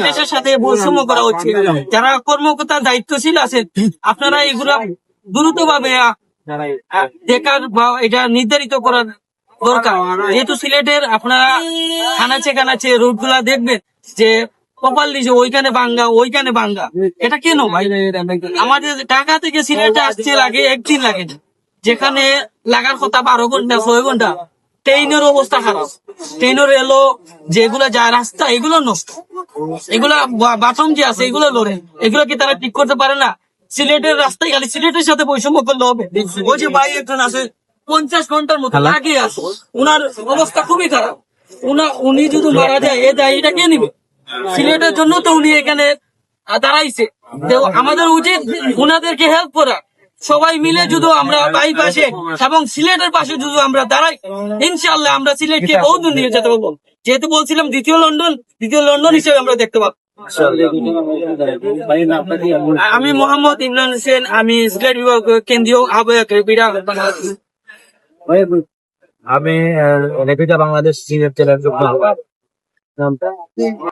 সিলেটের সাথে বৈষম্য করা হচ্ছে। যারা কর্মকর্তা দায়িত্বশীল আছেন, আপনারা এগুলা দ্রুতভাবে দেখার বা এটা নির্ধারিত করার দরকার। যেহেতু সিলেটের আপনারা খানাচে খানাচে রোড গুলা দেখবেন যে প্রপারলি যে ওইখানে ভাঙ্গা ওইখানে ভাঙ্গা, এটা কেন ভাই? আমাদের ঢাকা থেকে সিলেটে আসতে লাগে একদিন লাগে, যেখানে লাগার কথা 12 ঘন্টা 6 ঘন্টা। ট্রেনের অবস্থা খারাপ, ট্রেনের এলো যেগুলা যায় রাস্তা এগুলো নষ্ট, এগুলা বাথরুম যে আছে এগুলো লড়ে, এগুলো কি তারা ঠিক করতে পারে না? সিলেটের রাস্তায় খালি সিলেটের সাথে বৈষম্য করলে হবে? ওই যে ভাই একজন আছে 50 ঘন্টার মতো লাগিয়ে আছে, উনার অবস্থা খুবই খারাপ। উনি যদি মারা যায় এ দায়ীটা কে নিবে? সিলেটের জন্য তো উনি এখানে দাঁড়াইছে। তো আমাদের উচিত উনাদেরকে হেল্প করা। সবাই মিলে যদি আমরা বাই পাশে এবং সিলেটের পাশে যদি আমরা দাঁড়াই, ইনশাআল্লাহ আমরা সিলেটকে বহু দূর নিয়ে যেতে পারবো। যেহেতু বলছিলাম দ্বিতীয় লন্ডন হিসেবে আমরা দেখতে পাবো। আমি মোহাম্মদ ইমরান হোসেন, আমি সিলেট বিভাগ কেন্দ্রীয় আহ্বায়ক বিরাট বাংলাদেশ। আমি রেপিটা বাংলাদেশ সিলেট জেলার